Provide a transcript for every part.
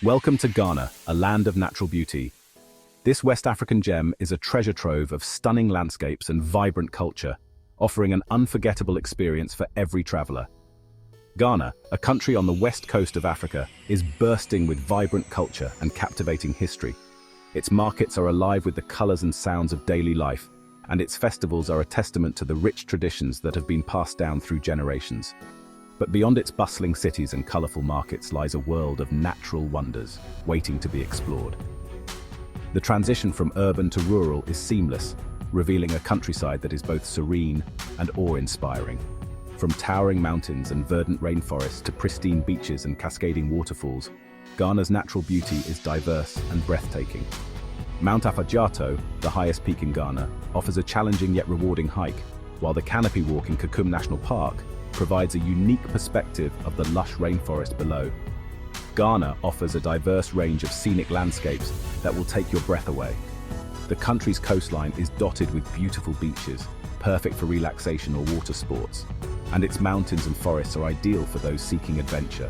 Welcome to Ghana, a land of natural beauty. This West African gem is a treasure trove of stunning landscapes and vibrant culture, offering an unforgettable experience for every traveler. Ghana, a country on the west coast of Africa, is bursting with vibrant culture and captivating history. Its markets are alive with the colors and sounds of daily life, and its festivals are a testament to the rich traditions that have been passed down through generations. But beyond its bustling cities and colorful markets lies a world of natural wonders waiting to be explored. The transition from urban to rural is seamless, revealing a countryside that is both serene and awe-inspiring. From towering mountains and verdant rainforests to pristine beaches and cascading waterfalls, Ghana's natural beauty is diverse and breathtaking. Mount Afadjato, the highest peak in Ghana, offers a challenging yet rewarding hike, while the canopy walk in Kakum National Park provides a unique perspective of the lush rainforest below. Ghana offers a diverse range of scenic landscapes that will take your breath away. The country's coastline is dotted with beautiful beaches, perfect for relaxation or water sports, and its mountains and forests are ideal for those seeking adventure.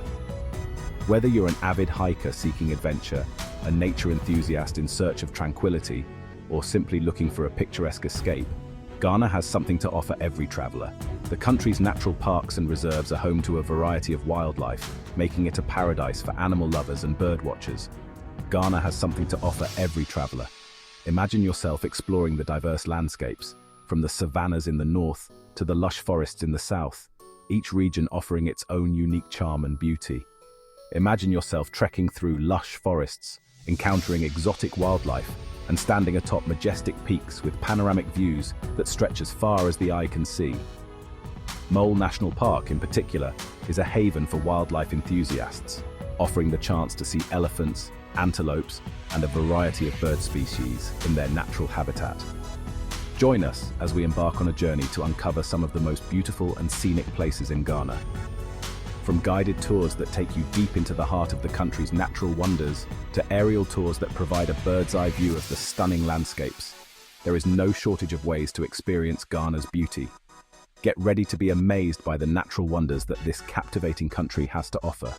Whether you're an avid hiker seeking adventure, a nature enthusiast in search of tranquility, or simply looking for a picturesque escape, Ghana has something to offer every traveler. The country's natural parks and reserves are home to a variety of wildlife, making it a paradise for animal lovers and bird watchers. Ghana has something to offer every traveler. Imagine yourself exploring the diverse landscapes, from the savannas in the north to the lush forests in the south, each region offering its own unique charm and beauty. Imagine yourself trekking through lush forests, encountering exotic wildlife, and standing atop majestic peaks with panoramic views that stretch as far as the eye can see. Mole National Park, in particular, is a haven for wildlife enthusiasts, offering the chance to see elephants, antelopes, and a variety of bird species in their natural habitat. Join us as we embark on a journey to uncover some of the most beautiful and scenic places in Ghana. From guided tours that take you deep into the heart of the country's natural wonders to aerial tours that provide a bird's-eye view of the stunning landscapes, there is no shortage of ways to experience Ghana's beauty. Get ready to be amazed by the natural wonders that this captivating country has to offer.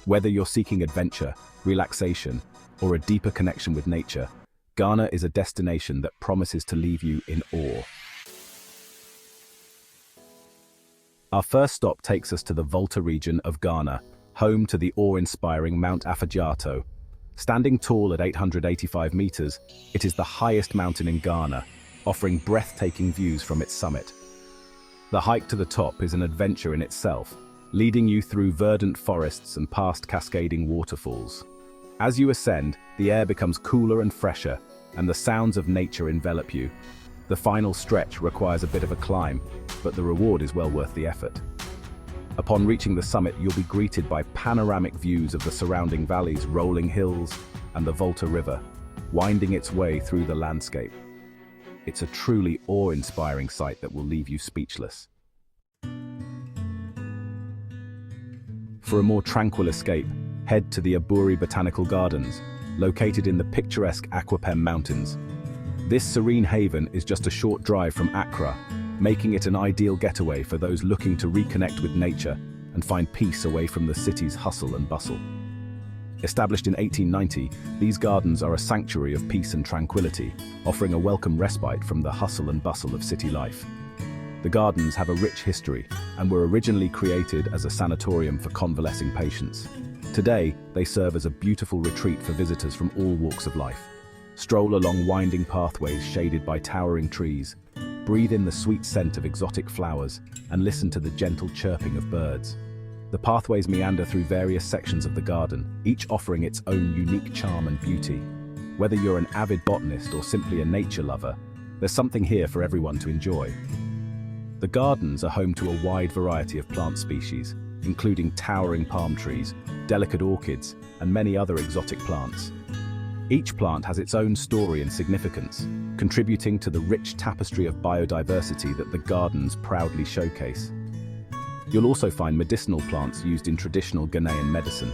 Whether you're seeking adventure, relaxation, or a deeper connection with nature, Ghana is a destination that promises to leave you in awe. Our first stop takes us to the Volta region of Ghana, home to the awe-inspiring Mount Afadjato. Standing tall at 885 meters, it is the highest mountain in Ghana, offering breathtaking views from its summit. The hike to the top is an adventure in itself, leading you through verdant forests and past cascading waterfalls. As you ascend, the air becomes cooler and fresher, and the sounds of nature envelop you. The final stretch requires a bit of a climb, but the reward is well worth the effort. Upon reaching the summit, you'll be greeted by panoramic views of the surrounding valleys, rolling hills, and the Volta River, winding its way through the landscape. It's a truly awe-inspiring sight that will leave you speechless. For a more tranquil escape, head to the Aburi Botanical Gardens, located in the picturesque Aquapem Mountains. This serene haven is just a short drive from Accra, making it an ideal getaway for those looking to reconnect with nature and find peace away from the city's hustle and bustle. Established in 1890, these gardens are a sanctuary of peace and tranquility, offering a welcome respite from the hustle and bustle of city life. The gardens have a rich history and were originally created as a sanatorium for convalescing patients. Today, they serve as a beautiful retreat for visitors from all walks of life. Stroll along winding pathways shaded by towering trees, breathe in the sweet scent of exotic flowers, and listen to the gentle chirping of birds. The pathways meander through various sections of the garden, each offering its own unique charm and beauty. Whether you're an avid botanist or simply a nature lover, there's something here for everyone to enjoy. The gardens are home to a wide variety of plant species, including towering palm trees, delicate orchids, and many other exotic plants. Each plant has its own story and significance, contributing to the rich tapestry of biodiversity that the gardens proudly showcase. You'll also find medicinal plants used in traditional Ghanaian medicine.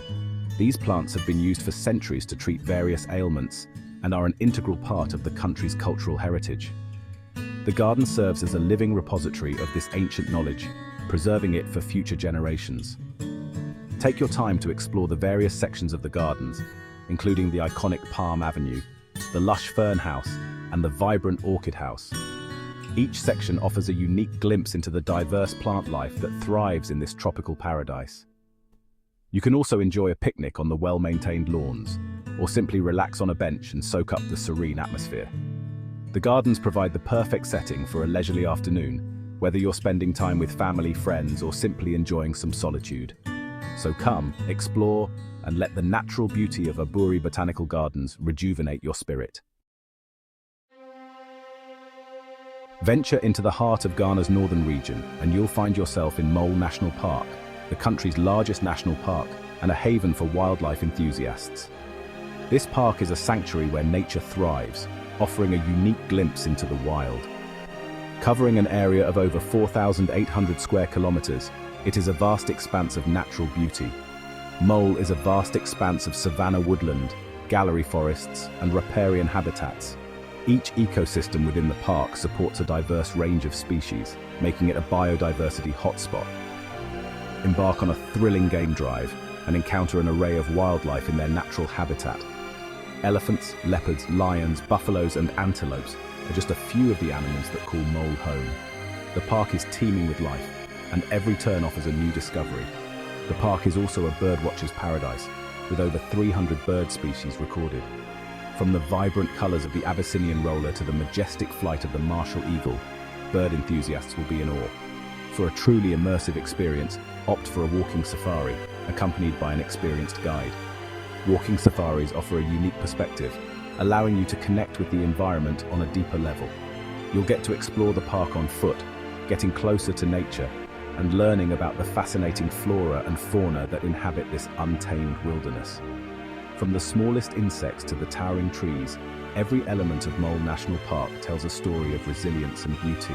These plants have been used for centuries to treat various ailments and are an integral part of the country's cultural heritage. The garden serves as a living repository of this ancient knowledge, preserving it for future generations. Take your time to explore the various sections of the gardens, including the iconic Palm Avenue, the lush Fern House, and the vibrant Orchid House. Each section offers a unique glimpse into the diverse plant life that thrives in this tropical paradise. You can also enjoy a picnic on the well-maintained lawns, or simply relax on a bench and soak up the serene atmosphere. The gardens provide the perfect setting for a leisurely afternoon, whether you're spending time with family, friends, or simply enjoying some solitude. So come, explore, and let the natural beauty of Aburi Botanical Gardens rejuvenate your spirit. Venture into the heart of Ghana's northern region, and you'll find yourself in Mole National Park, the country's largest national park and a haven for wildlife enthusiasts. This park is a sanctuary where nature thrives, offering a unique glimpse into the wild. Covering an area of over 4,800 square kilometers, it is a vast expanse of natural beauty. Mole is a vast expanse of savanna woodland, gallery forests, and riparian habitats. Each ecosystem within the park supports a diverse range of species, making it a biodiversity hotspot. Embark on a thrilling game drive and encounter an array of wildlife in their natural habitat. Elephants, leopards, lions, buffaloes, and antelopes are just a few of the animals that call Mole home. The park is teeming with life, and every turn offers a new discovery. The park is also a birdwatcher's paradise, with over 300 bird species recorded. From the vibrant colors of the Abyssinian roller to the majestic flight of the martial eagle, bird enthusiasts will be in awe. For a truly immersive experience, opt for a walking safari, accompanied by an experienced guide. Walking safaris offer a unique perspective, allowing you to connect with the environment on a deeper level. You'll get to explore the park on foot, getting closer to nature, and learning about the fascinating flora and fauna that inhabit this untamed wilderness. From the smallest insects to the towering trees, every element of Mole National Park tells a story of resilience and beauty.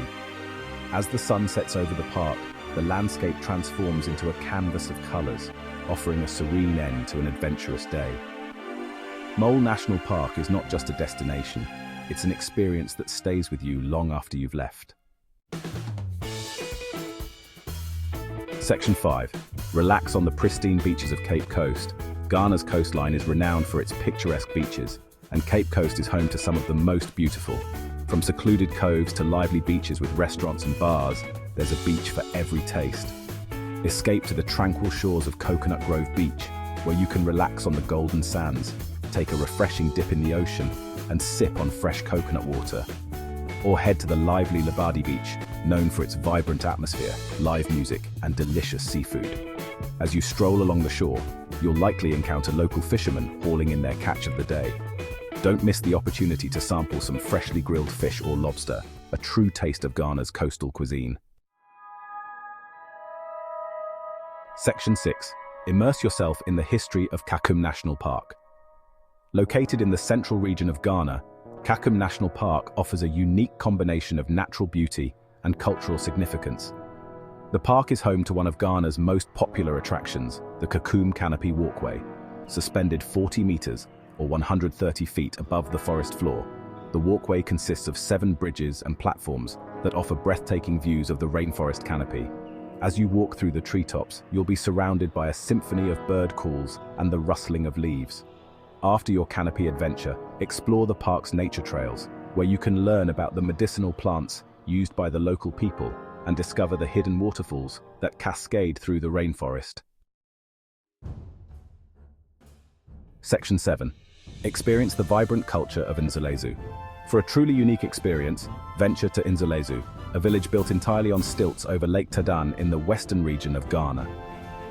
As the sun sets over the park, the landscape transforms into a canvas of colors, offering a serene end to an adventurous day. Mole National Park is not just a destination, it's an experience that stays with you long after you've left. Section 5. Relax on the pristine beaches of Cape Coast. Ghana's coastline is renowned for its picturesque beaches, and Cape Coast is home to some of the most beautiful. From secluded coves to lively beaches with restaurants and bars, there's a beach for every taste. Escape to the tranquil shores of Coconut Grove Beach, where you can relax on the golden sands, take a refreshing dip in the ocean, and sip on fresh coconut water. Or head to the lively Labadi Beach, known for its vibrant atmosphere, live music, and delicious seafood. As you stroll along the shore, you'll likely encounter local fishermen hauling in their catch of the day. Don't miss the opportunity to sample some freshly grilled fish or lobster, a true taste of Ghana's coastal cuisine. Section 6. Immerse yourself in the history of Kakum National Park. Located in the central region of Ghana, Kakum National Park offers a unique combination of natural beauty and cultural significance. The park is home to one of Ghana's most popular attractions, the Kakum Canopy Walkway. Suspended 40 meters, or 130 feet above the forest floor, the walkway consists of 7 bridges and platforms that offer breathtaking views of the rainforest canopy. As you walk through the treetops, you'll be surrounded by a symphony of bird calls and the rustling of leaves. After your canopy adventure, explore the park's nature trails, where you can learn about the medicinal plants used by the local people and discover the hidden waterfalls that cascade through the rainforest. Section 7. Experience the vibrant culture of Nzulezu. For a truly unique experience, venture to Nzulezu, a village built entirely on stilts over Lake Tadan in the western region of Ghana.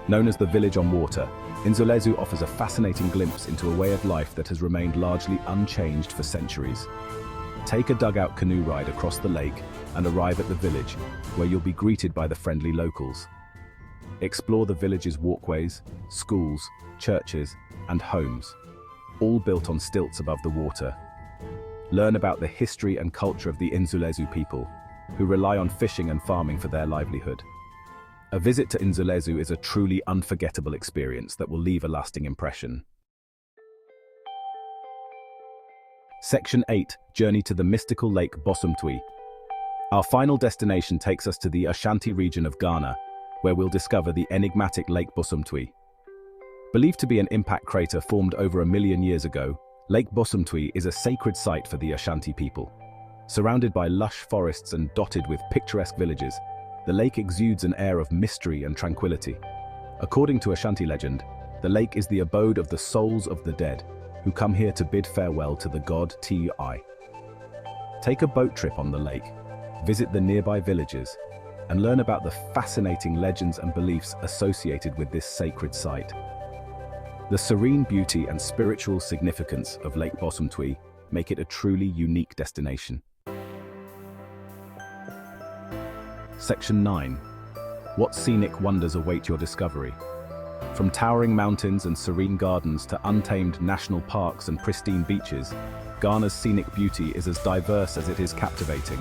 Known as the Village on Water, Nzulezu offers a fascinating glimpse into a way of life that has remained largely unchanged for centuries. Take a dugout canoe ride across the lake and arrive at the village, where you'll be greeted by the friendly locals. Explore the village's walkways, schools, churches, and homes, all built on stilts above the water. Learn about the history and culture of the Nzulezu people, who rely on fishing and farming for their livelihood. A visit to Nzulezu is a truly unforgettable experience that will leave a lasting impression. Section 8. Journey to the mystical Lake Bosumtwi. Our final destination takes us to the Ashanti region of Ghana, where we'll discover the enigmatic Lake Bosumtwi. Believed to be an impact crater formed over 1 million years ago, Lake Bosumtwi is a sacred site for the Ashanti people. Surrounded by lush forests and dotted with picturesque villages, the lake exudes an air of mystery and tranquility. According to Ashanti legend, the lake is the abode of the souls of the dead, who come here to bid farewell to the god Ti. Take a boat trip on the lake, visit the nearby villages, and learn about the fascinating legends and beliefs associated with this sacred site. The serene beauty and spiritual significance of Lake Bosumtwi make it a truly unique destination. Section 9. What scenic wonders await your discovery? From towering mountains and serene gardens to untamed national parks and pristine beaches, Ghana's scenic beauty is as diverse as it is captivating.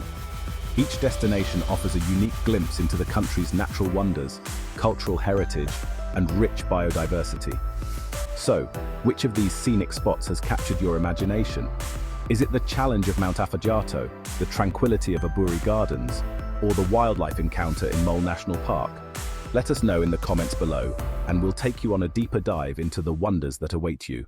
Each destination offers a unique glimpse into the country's natural wonders, cultural heritage, and rich biodiversity. So, which of these scenic spots has captured your imagination? Is it the challenge of Mount Afadjato, the tranquility of Aburi Gardens, or the wildlife encounter in Mole National Park? Let us know in the comments below, and we'll take you on a deeper dive into the wonders that await you.